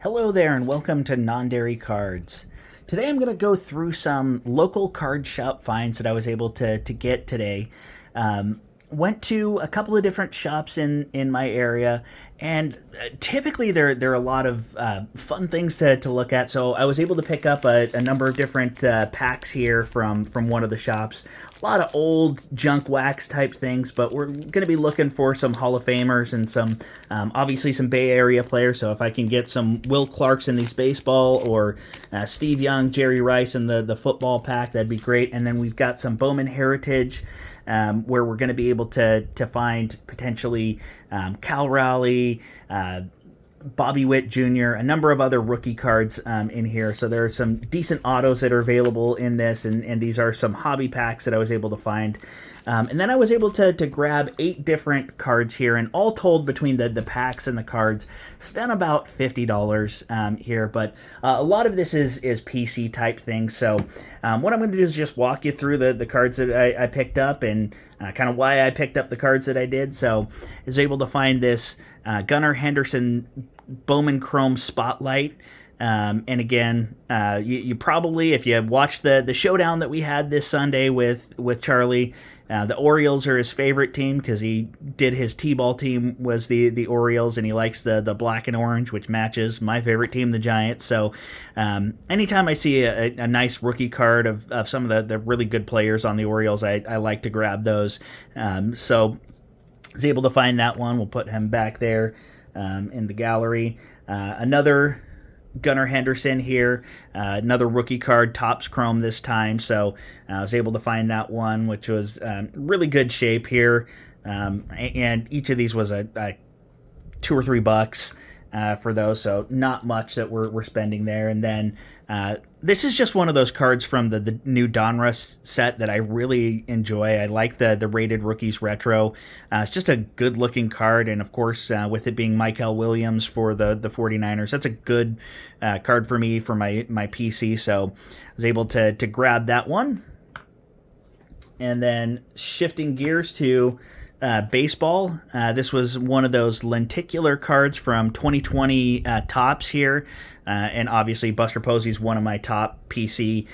Hello there and welcome to Non-Dairy Cards. Today I'm going to go through some local card shop finds that I was able to get today. Went to a couple of different shops in my area, and typically there are a lot of fun things to look at. So I was able to pick up a number of different packs here from one of the shops. A lot of old junk wax type things, but we're going to be looking for some Hall of Famers and some obviously some Bay Area players. So if I can get some Will Clarks in these baseball, or Steve Young, Jerry Rice in the football pack, that'd be great. And then we've got some Bowman Heritage, where we're going to be able to find potentially Cal Raleigh, Bobby Witt Jr., a number of other rookie cards in here. So there are some decent autos that are available in this, and these are some hobby packs that I was able to find. And then I was able to grab 8 different cards here, and all told between the packs and the cards, spent about $50 here. But a lot of this is PC type things. So what I'm going to do is just walk you through the cards that I picked up, and kind of why I picked up the cards that I did. So I was able to find this Gunnar Henderson Bowman Chrome Spotlight. And again, you probably, if you watched the showdown that we had this Sunday with Charlie, the Orioles are his favorite team because he did his T-ball team was the Orioles, and he likes the black and orange, which matches my favorite team, the Giants. So anytime I see a nice rookie card of some of the really good players on the Orioles, I like to grab those. So I was able to find that one. We'll put him back there in the gallery. Another Gunnar Henderson here, another rookie card, Topps Chrome this time. So I was able to find that one, which was really good shape here. And each of these was a $2 or $3 for those, so not much that we're spending there. And then this is just one of those cards from the new Donruss set that I really enjoy. I like the Rated Rookies Retro. It's just a good looking card, and of course with it being Michael Williams for the 49ers, that's a good card for me for my PC. So I was able to grab that one. And then shifting gears to baseball. This was one of those lenticular cards from 2020 Topps here. And obviously Buster Posey's one of my top PC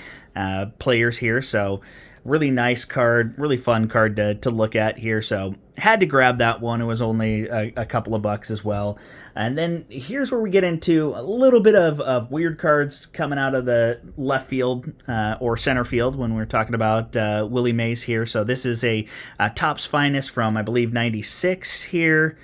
players here. So really nice card, really fun card to look at here. So had to grab that one. It was only a couple of bucks as well. And then here's where we get into a little bit of weird cards coming out of the left field or center field when we're talking about Willie Mays here. So this is a Topps Finest from, I believe, 96 here.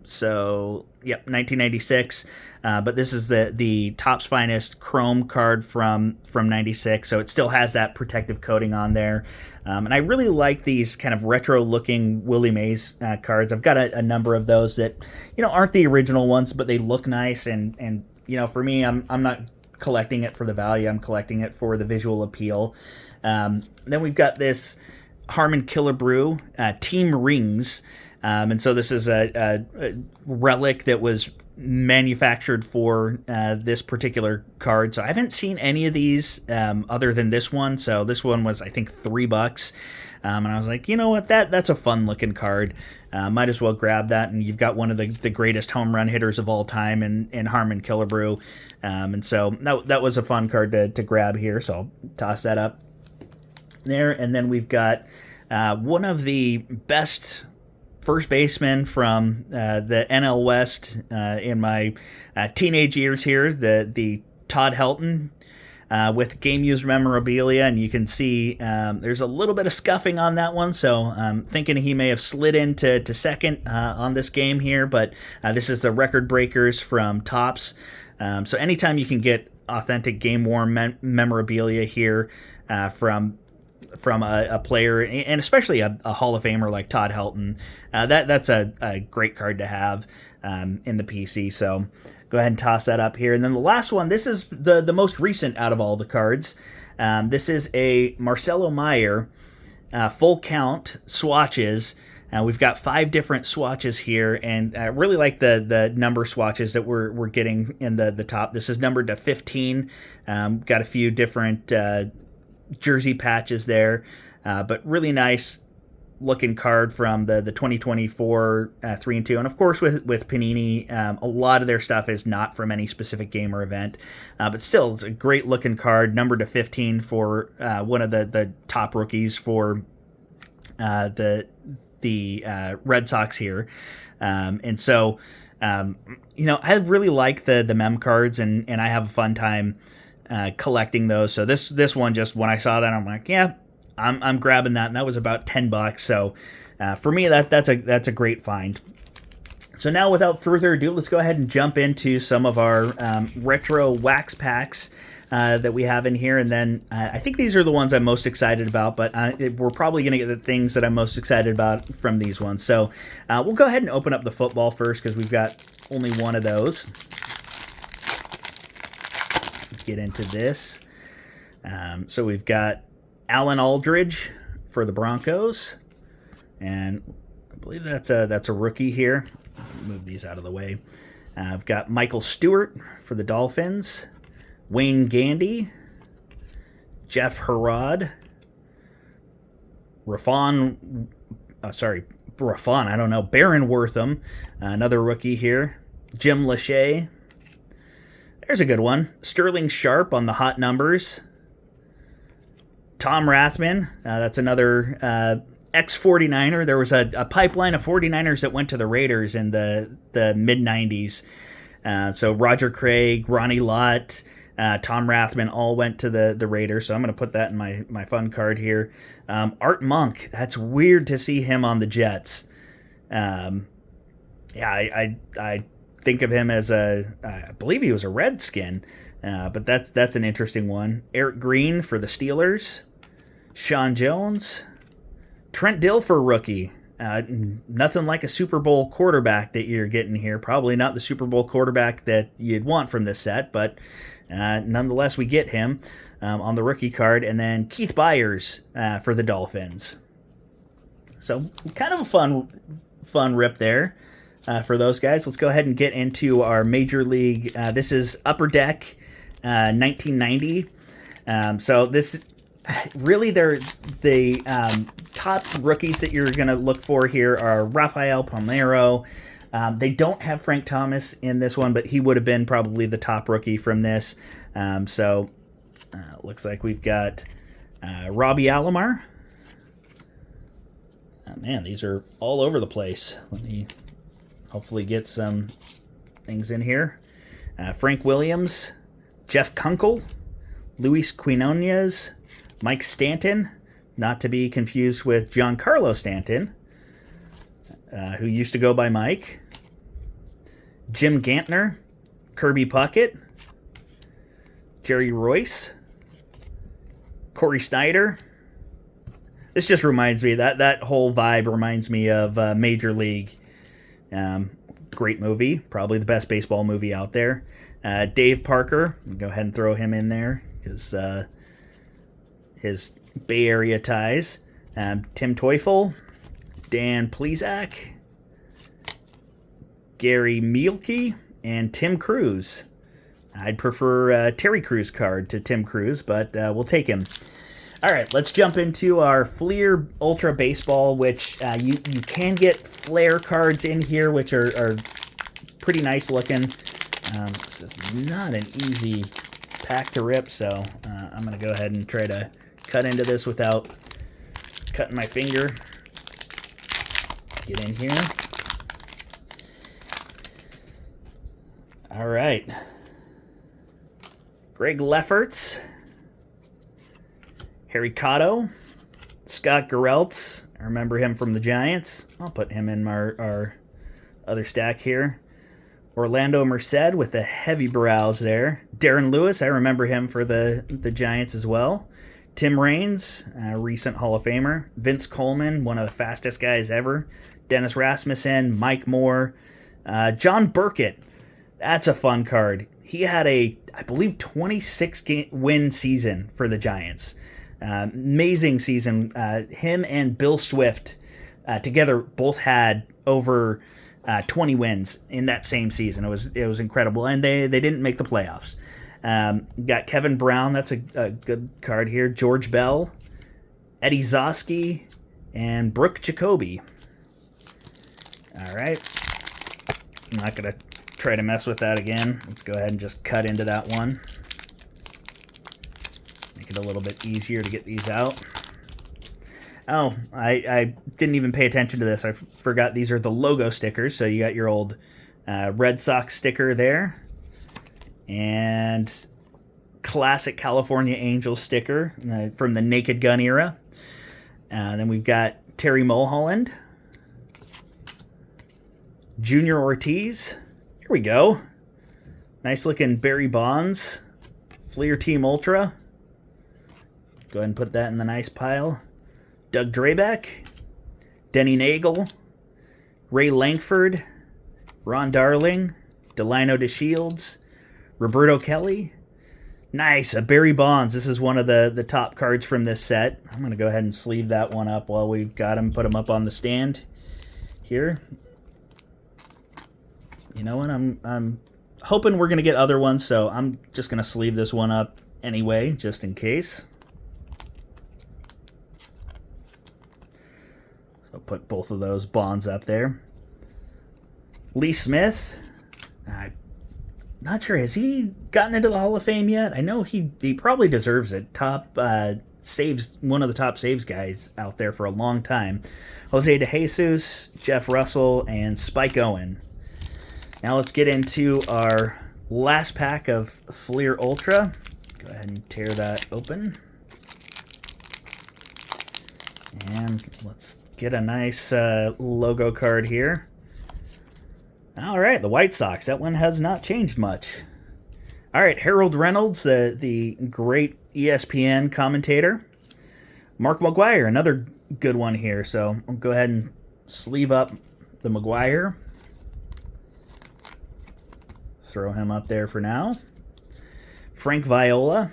So, yep, 1996. But this is the Topps Finest Chrome card from 96, so it still has that protective coating on there. And I really like these kind of retro-looking Willie Mays cards. I've got a number of those that, aren't the original ones, but they look nice. And for me, I'm not collecting it for the value. I'm collecting it for the visual appeal. Then we've got this Harmon Killebrew Team Rings. And so this is a relic that was manufactured for this particular card. So I haven't seen any of these other than this one. So this one was, I think, $3. And I was like, you know what, that's a fun looking card. Might as well grab that. And you've got one of the greatest home run hitters of all time in Harmon Killebrew. And so that was a fun card to grab here. So I'll toss that up there. And then we've got one of the best first baseman from the NL West in my teenage years here, the Todd Helton with game used memorabilia, and you can see there's a little bit of scuffing on that one, so I'm thinking he may have slid into second on this game here, but this is the Record Breakers from Topps. So anytime you can get authentic game worn memorabilia here from a player, and especially a Hall of Famer like Todd Helton, that's a great card to have in the PC. So go ahead and toss that up here. And then the last one, this is the most recent out of all the cards. This is a Marcelo Meyer full count swatches. We've got 5 different swatches here, and I really like the number swatches that we're getting in the top. This is numbered to 15. Got a few different jersey patches there, but really nice looking card from the 2024 3 and 2. And of course, with Panini, a lot of their stuff is not from any specific game or event, but still, it's a great looking card, numbered to 15 for one of the top rookies for the Red Sox here. And so, I really like the mem cards, and I have a fun time collecting those. So this one, just when I saw that, I'm like, yeah, I'm grabbing that, and that was about $10. So for me, that's a great find. So now, without further ado, let's go ahead and jump into some of our retro wax packs that we have in here, and then I think these are the ones I'm most excited about, but we're probably going to get the things that I'm most excited about from these ones. So we'll go ahead and open up the football first, because we've got only one of those. Let's get into this. So we've got Alan Aldridge for the Broncos, and I believe that's a rookie here. Move these out of the way. I've got Michael Stewart for the Dolphins, Wayne Gandy, Jeff Herrod, Baron Wortham, another rookie here, Jim Lachey. There's a good one. Sterling Sharp on the hot numbers. Tom Rathman, that's another ex-49er. There was a pipeline of 49ers that went to the Raiders in the mid-90s. So Roger Craig, Ronnie Lott, Tom Rathman all went to the Raiders. So I'm going to put that in my fun card here. Art Monk, that's weird to see him on the Jets. I think of him as I believe he was a Redskin, but that's an interesting one. Eric Green for the Steelers, Sean Jones, Trent Dilfer rookie. Nothing like a Super Bowl quarterback that you're getting here. Probably not the Super Bowl quarterback that you'd want from this set, but nonetheless, we get him on the rookie card. And then Keith Byers for the Dolphins. So kind of a fun rip there for those guys. Let's go ahead and get into our Major League. This is Upper Deck 1990. So this really, there's the top rookies that you're going to look for here are Rafael Palmeiro. They don't have Frank Thomas in this one, but he would have been probably the top rookie from this. Looks like we've got Robbie Alomar. Man, these are all over the place. Let me hopefully get some things in here. Frank Williams, Jeff Kunkel, Luis Quinones, Mike Stanton, not to be confused with Giancarlo Stanton, who used to go by Mike, Jim Gantner, Kirby Puckett, Jerry Royce, Corey Snyder. This just reminds me, that whole vibe reminds me of Major League. Great movie, probably the best baseball movie out there. Dave Parker, go ahead and throw him in there because his Bay Area ties. Tim Teufel, Dan Plesac, Gary Mielke, and Tim Cruz. I'd prefer Terry Crews card to Tim Cruz, but we'll take him. All right, let's jump into our Fleer Ultra Baseball, which you can get Flair cards in here, which are pretty nice looking. This is not an easy pack to rip, so I'm going to go ahead and try to cut into this without cutting my finger. Get in here. All right. Greg Lefferts, Harry Cotto, Scott Gereltz. I remember him from the Giants. I'll put him in our other stack here. Orlando Merced with the heavy brows there. Darren Lewis, I remember him for the Giants as well. Tim Raines, a recent Hall of Famer. Vince Coleman, one of the fastest guys ever. Dennis Rasmussen, Mike Moore. John Burkett, that's a fun card. He had I believe, 26-win season for the Giants. Amazing season. Him and Bill Swift together both had over 20 wins in that same season. It was incredible, and they didn't make the playoffs. Got Kevin Brown, that's a good card here. George Bell, Eddie Zosky, and Brooke Jacoby. All right. I'm not going to try to mess with that again. Let's go ahead and just cut into that one. Make it a little bit easier to get these out. Oh, I didn't even pay attention to this. I forgot these are the logo stickers. So you got your old Red Sox sticker there. And classic California Angels sticker from the Naked Gun era. Then we've got Terry Mulholland. Junior Ortiz. Here we go. Nice looking Barry Bonds. Fleer Team Ultra. Go ahead and put that in the nice pile. Doug Drabek. Denny Nagel. Ray Lankford. Ron Darling. Delino DeShields. Roberto Kelly. Nice, a Barry Bonds. This is one of the top cards from this set. I'm going to go ahead and sleeve that one up while we've got him. Put him up on the stand here. You know what? I'm hoping we're going to get other ones, so I'm just going to sleeve this one up anyway, just in case. So put both of those Bonds up there. Lee Smith. Not sure, has he gotten into the Hall of Fame yet? I know he probably deserves it. Top saves, one of the top saves guys out there for a long time. Jose DeJesus, Jeff Russell, and Spike Owen. Now let's get into our last pack of Fleer Ultra. Go ahead and tear that open. And let's get a nice logo card here. All right, the White Sox. That one has not changed much. All right, Harold Reynolds, the great ESPN commentator. Mark McGwire, another good one here. So I'll go ahead and sleeve up the McGwire. Throw him up there for now. Frank Viola.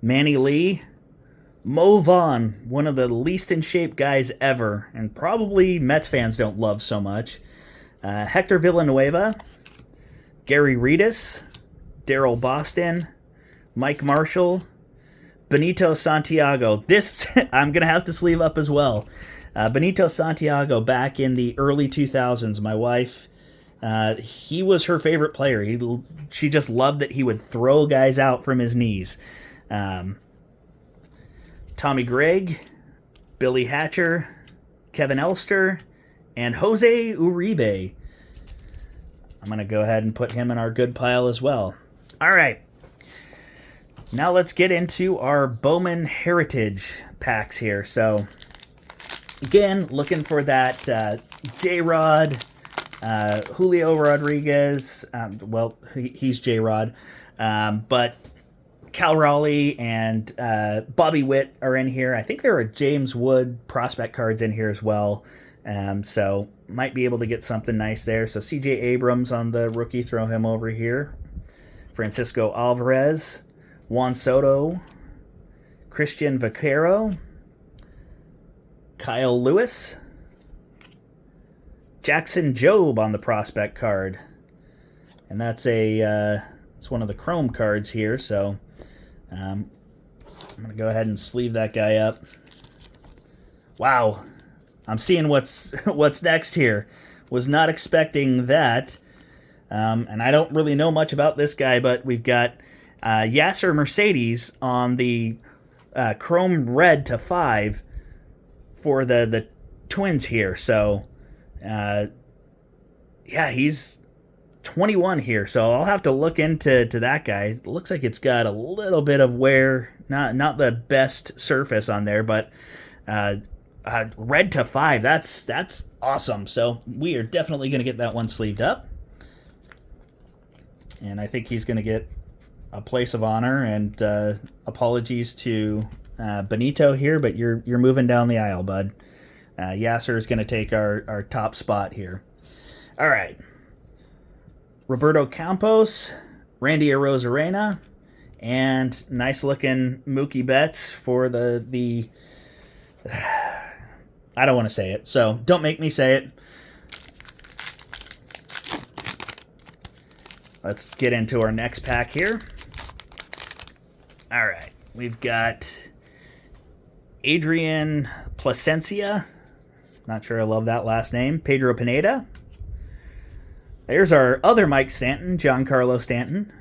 Manny Lee. Mo Vaughn, one of the least in shape guys ever, and probably Mets fans don't love so much. Hector Villanueva, Gary Redus, Daryl Boston, Mike Marshall, Benito Santiago. This I'm going to have to sleeve up as well. Benito Santiago back in the early 2000s. My wife, he was her favorite player. She just loved that he would throw guys out from his knees. Tommy Gregg, Billy Hatcher, Kevin Elster, and Jose Uribe. I'm going to go ahead and put him in our good pile as well. All right. Now let's get into our Bowman Heritage packs here. So, again, looking for that J-Rod, Julio Rodriguez. Well, he's J-Rod. But Cal Raleigh and Bobby Witt are in here. I think there are James Wood prospect cards in here as well. So might be able to get something nice there. So C.J. Abrams on the rookie, throw him over here. Francisco Alvarez, Juan Soto, Christian Vaquero, Kyle Lewis, Jackson Jobe on the prospect card. And that's it's one of the chrome cards here. So I'm going to go ahead and sleeve that guy up. Wow. I'm seeing what's next here. Was not expecting that. And I don't really know much about this guy, but we've got Yasser Mercedes on the chrome red to 5 for the Twins here. So, yeah, he's 21 here. So I'll have to look into that guy. It looks like it's got a little bit of wear, not the best surface on there, but red to 5. That's awesome. So we are definitely going to get that one sleeved up. And I think he's going to get a place of honor. And apologies to Benito here, but you're moving down the aisle, bud. Yasser is going to take our top spot here. All right. Roberto Campos, Randy Arozarena, and nice looking Mookie Betts for the I don't want to say it, so don't make me say it. Let's get into our next pack here. All right, we've got Adrian Placencia. Not sure I love that last name. Pedro Pineda. There's our other Mike Stanton, Giancarlo Stanton.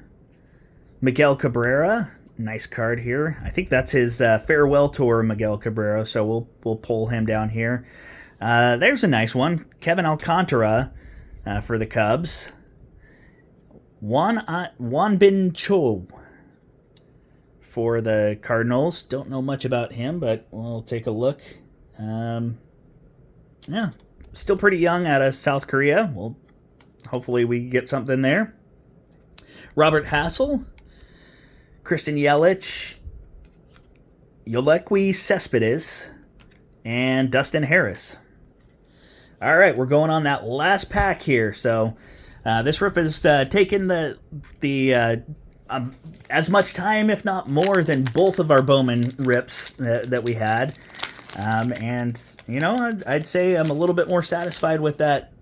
Miguel Cabrera. Nice card here. I think that's his farewell tour, Miguel Cabrera, so we'll pull him down here. There's a nice one. Kevin Alcantara for the Cubs. Juan Bin Cho for the Cardinals. Don't know much about him, but we'll take a look. Yeah, still pretty young out of South Korea. Well, hopefully we get something there. Robert Hassel, Christian Yelich, Yolequi Cespedes, and Dustin Harris. All right, we're going on that last pack here. So this rip has taken the as much time, if not more, than both of our Bowman rips that we had. And, you know, I'd say I'm a little bit more satisfied with that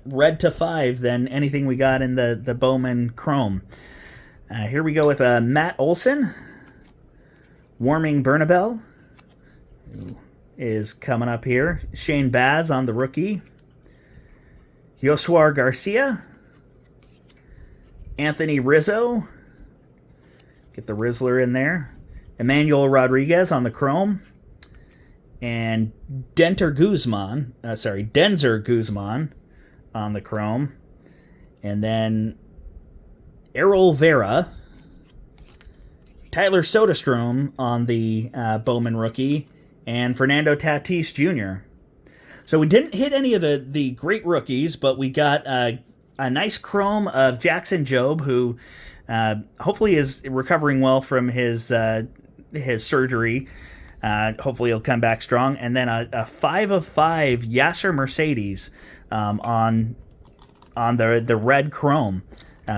red to 5 than anything we got in the Bowman Chrome. Here we go with Matt Olson. Warming Bernabel, who is coming up here. Shane Baz on the rookie. Yosuar Garcia. Anthony Rizzo. Get the Rizzler in there. Emmanuel Rodriguez on the Chrome. And Denzer Guzman on the Chrome. And then Errol Vera. Tyler Soderstrom on the Bowman rookie. And Fernando Tatis Jr. So we didn't hit any of the great rookies, but we got a nice Chrome of Jackson Jobe, who hopefully is recovering well from his surgery. Hopefully he'll come back strong. And then a 5 of 5 Yasser Mercedes on the red Chrome.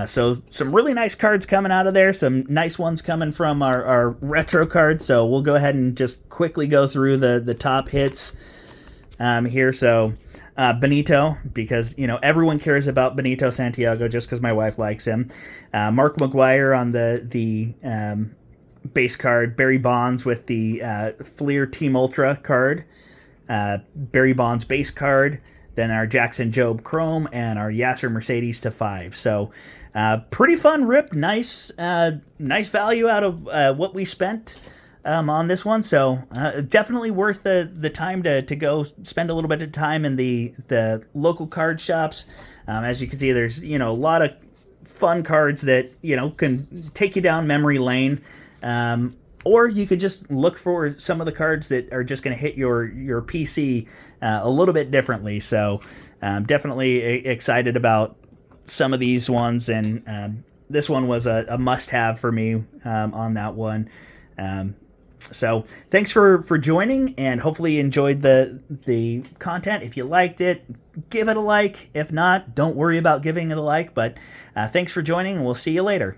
So some really nice cards coming out of there. Some nice ones coming from our retro cards. So we'll go ahead and just quickly go through the top hits here. So Benito, because, you know, everyone cares about Benito Santiago just because my wife likes him. Mark McGwire on the base card. Barry Bonds with the Fleer Team Ultra card. Barry Bonds base card. Then our Jackson Jobe Chrome and our Yasser Mercedes to 5. So pretty fun rip. Nice value out of what we spent on this one. So definitely worth the time to go spend a little bit of time in the local card shops. As you can see, there's, you know, a lot of fun cards that, you know, can take you down memory lane. Or you could just look for some of the cards that are just going to hit your PC a little bit differently. So definitely excited about some of these ones. And this one was a must-have for me on that one. So thanks for joining, and hopefully you enjoyed the content. If you liked it, give it a like. If not, don't worry about giving it a like. But thanks for joining, and we'll see you later.